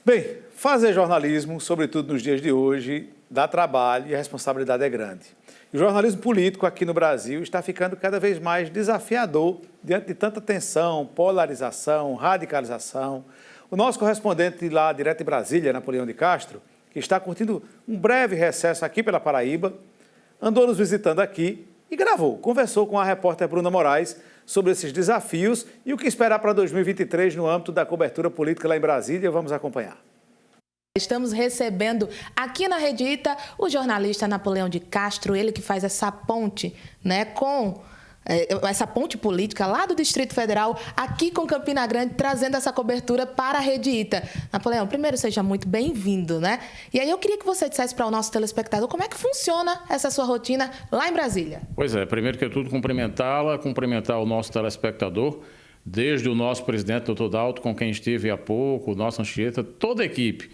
Bem, fazer jornalismo, sobretudo nos dias de hoje, dá trabalho e a responsabilidade é grande. E o jornalismo político aqui no Brasil está ficando cada vez mais desafiador diante de tanta tensão, polarização, radicalização. O nosso correspondente lá, direto de Brasília, Napoleão de Castro, que está curtindo um breve recesso aqui pela Paraíba, andou nos visitando aqui e conversou com a repórter Bruna Moraes sobre esses desafios e o que esperar para 2023 no âmbito da cobertura política lá em Brasília. Vamos acompanhar. Estamos recebendo aqui na Rede Ita o jornalista Napoleão de Castro, ele que faz essa ponte, com essa ponte política lá do Distrito Federal, aqui com Campina Grande, trazendo essa cobertura para a Rede Ita. Napoleão, primeiro seja muito bem-vindo, E aí eu queria que você dissesse para o nosso telespectador como é que funciona essa sua rotina lá em Brasília. Pois é, primeiro que tudo cumprimentar o nosso telespectador, desde o nosso presidente, doutor Dalto, com quem estive há pouco, o nosso Anchieta, toda a equipe.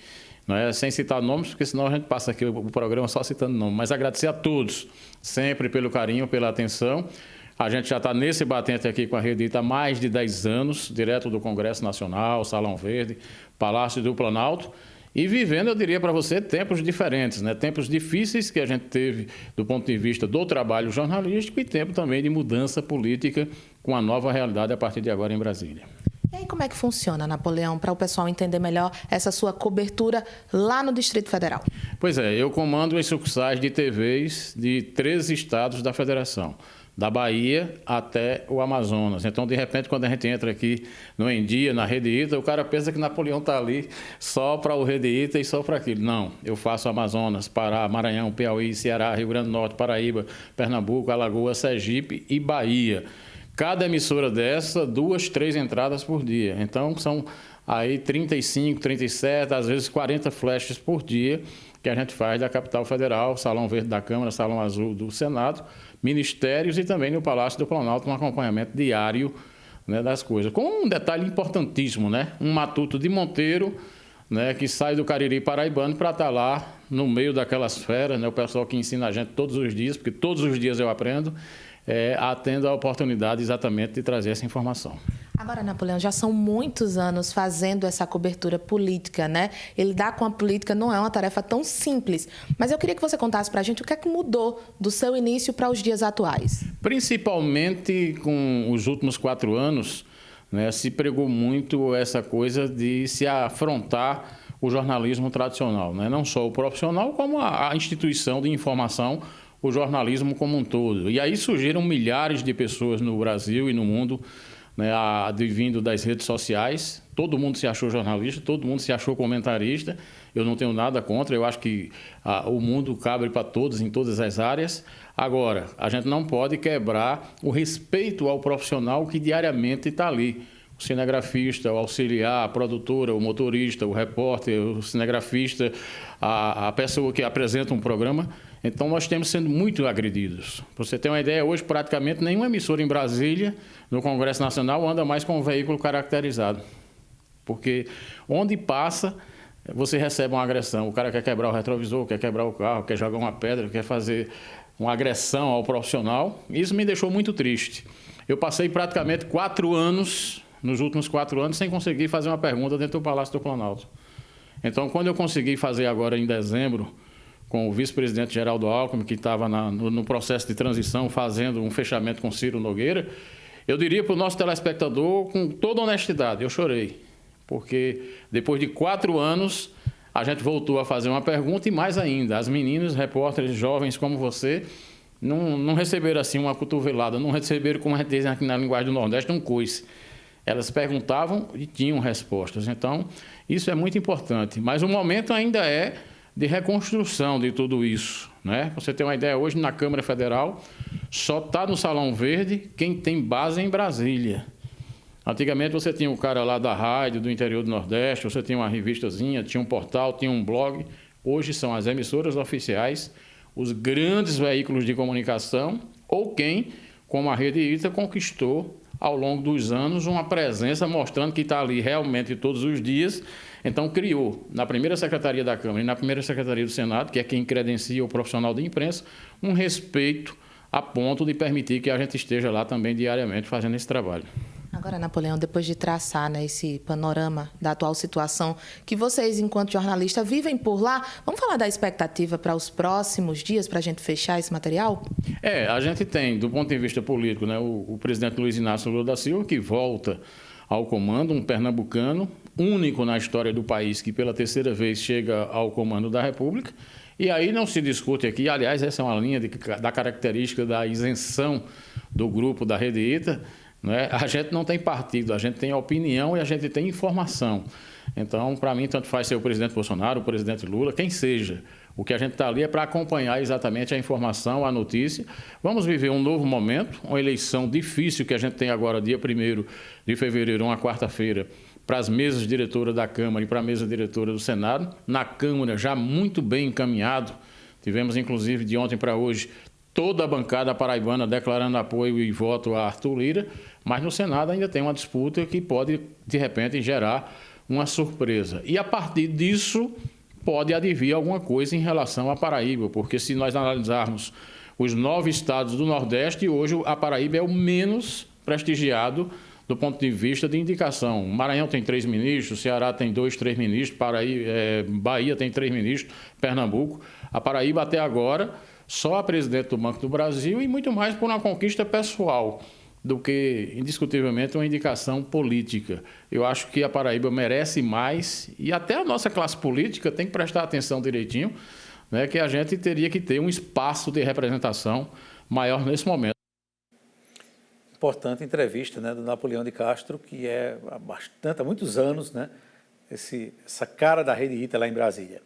Sem citar nomes, porque senão a gente passa aqui o programa só citando nomes, mas agradecer a todos, sempre pelo carinho, pela atenção. A gente já está nesse batente aqui com a Rede Ita há mais de 10 anos, direto do Congresso Nacional, Salão Verde, Palácio do Planalto, e vivendo, eu diria para você, tempos diferentes, tempos difíceis que a gente teve do ponto de vista do trabalho jornalístico e tempo também de mudança política com a nova realidade a partir de agora em Brasília. E aí, como é que funciona, Napoleão, para o pessoal entender melhor essa sua cobertura lá no Distrito Federal? Pois é, eu comando as sucursais de TVs de 13 estados da Federação, da Bahia até o Amazonas. Então, de repente, quando a gente entra aqui no Em Dia, na Rede Ita, o cara pensa que Napoleão está ali só para o Rede Ita e só para aquilo. Não, eu faço Amazonas, Pará, Maranhão, Piauí, Ceará, Rio Grande do Norte, Paraíba, Pernambuco, Alagoas, Sergipe e Bahia. Cada emissora dessa, 2, 3 entradas por dia. Então, são aí 35, 37, às vezes 40 flashes por dia que a gente faz da capital federal, Salão Verde da Câmara, Salão Azul do Senado, ministérios e também no Palácio do Planalto, um acompanhamento diário das coisas. Com um detalhe importantíssimo, um matuto de Monteiro, que sai do Cariri paraibano para estar lá no meio daquelas feras, o pessoal que ensina a gente todos os dias, porque todos os dias eu aprendo, tendo a oportunidade exatamente de trazer essa informação. Agora, Napoleão, já são muitos anos fazendo essa cobertura política, E lidar com a política não é uma tarefa tão simples. Mas eu queria que você contasse para a gente o que é que mudou do seu início para os dias atuais. Principalmente com os últimos 4 anos, se pregou muito essa coisa de se afrontar o jornalismo tradicional, Não só o profissional, como a instituição de informação, o jornalismo como um todo. E aí surgiram milhares de pessoas no Brasil e no mundo, advindo das redes sociais. Todo mundo se achou jornalista, todo mundo se achou comentarista. Eu não tenho nada contra, eu acho que o mundo cabe para todos, em todas as áreas. Agora, a gente não pode quebrar o respeito ao profissional que diariamente está ali. O cinegrafista, o auxiliar, a produtora, o motorista, o repórter, o cinegrafista, a pessoa que apresenta um programa. Então, nós estamos sendo muito agredidos. Para você ter uma ideia, hoje praticamente nenhuma emissora em Brasília, no Congresso Nacional, anda mais com um veículo caracterizado. Porque onde passa, você recebe uma agressão. O cara quer quebrar o retrovisor, quer quebrar o carro, quer jogar uma pedra, quer fazer uma agressão ao profissional. Isso me deixou muito triste. Eu passei praticamente 4 anos, nos últimos 4 anos, sem conseguir fazer uma pergunta dentro do Palácio do Planalto. Então, quando eu consegui fazer agora em dezembro, com o vice-presidente Geraldo Alckmin, que estava no processo de transição, fazendo um fechamento com Ciro Nogueira, eu diria para o nosso telespectador, com toda honestidade, eu chorei. Porque depois de 4 anos, a gente voltou a fazer uma pergunta e mais ainda, as meninas, repórteres jovens como você, não receberam assim uma cotovelada, não receberam, como a gente diz aqui na linguagem do Nordeste, um coice. Elas perguntavam e tinham respostas. Então, isso é muito importante. Mas o momento ainda é de reconstrução de tudo isso. Pra você ter uma ideia, hoje na Câmara Federal, só está no Salão Verde quem tem base em Brasília. Antigamente você tinha o cara lá da rádio, do interior do Nordeste, você tinha uma revistazinha, tinha um portal, tinha um blog. Hoje são as emissoras oficiais, os grandes veículos de comunicação, ou quem, como a Rede Ita, conquistou ao longo dos anos uma presença mostrando que está ali realmente todos os dias. Então, criou, na primeira secretaria da Câmara e na primeira secretaria do Senado, que é quem credencia o profissional de imprensa, um respeito a ponto de permitir que a gente esteja lá também diariamente fazendo esse trabalho. Agora, Napoleão, depois de traçar, né, esse panorama da atual situação que vocês, enquanto jornalistas, vivem por lá, vamos falar da expectativa para os próximos dias, para a gente fechar esse material? A gente tem, do ponto de vista político, né, o presidente Luiz Inácio Lula da Silva, que volta ao comando, um pernambucano, único na história do país, que pela terceira vez chega ao comando da República. E aí não se discute aqui, aliás, essa é uma linha da característica da isenção do grupo da Rede Ita, né? A gente não tem partido, a gente tem opinião e a gente tem informação. Então, para mim, tanto faz ser o presidente Bolsonaro, o presidente Lula, quem seja. O que a gente está ali é para acompanhar exatamente a informação, a notícia. Vamos viver um novo momento, uma eleição difícil que a gente tem agora, dia 1º de fevereiro, uma quarta-feira, para as mesas diretoras da Câmara e para a mesa diretora do Senado. Na Câmara, já muito bem encaminhado. Tivemos, inclusive, de ontem para hoje, toda a bancada paraibana declarando apoio e voto a Arthur Lira, mas no Senado ainda tem uma disputa que pode, de repente, gerar uma surpresa. E, a partir disso, pode advir alguma coisa em relação à Paraíba, porque se nós analisarmos os 9 estados do Nordeste, hoje a Paraíba é o menos prestigiado do ponto de vista de indicação. Maranhão tem 3 ministros, Ceará tem 2, 3 ministros, Bahia tem 3 ministros, Pernambuco. A Paraíba, até agora, só a presidente do Banco do Brasil e muito mais por uma conquista pessoal do que, indiscutivelmente, uma indicação política. Eu acho que a Paraíba merece mais e até a nossa classe política tem que prestar atenção direitinho, né, que a gente teria que ter um espaço de representação maior nesse momento. Importante entrevista, né, do Napoleão de Castro, que é há muitos anos, né, essa cara da Rede Ita lá em Brasília.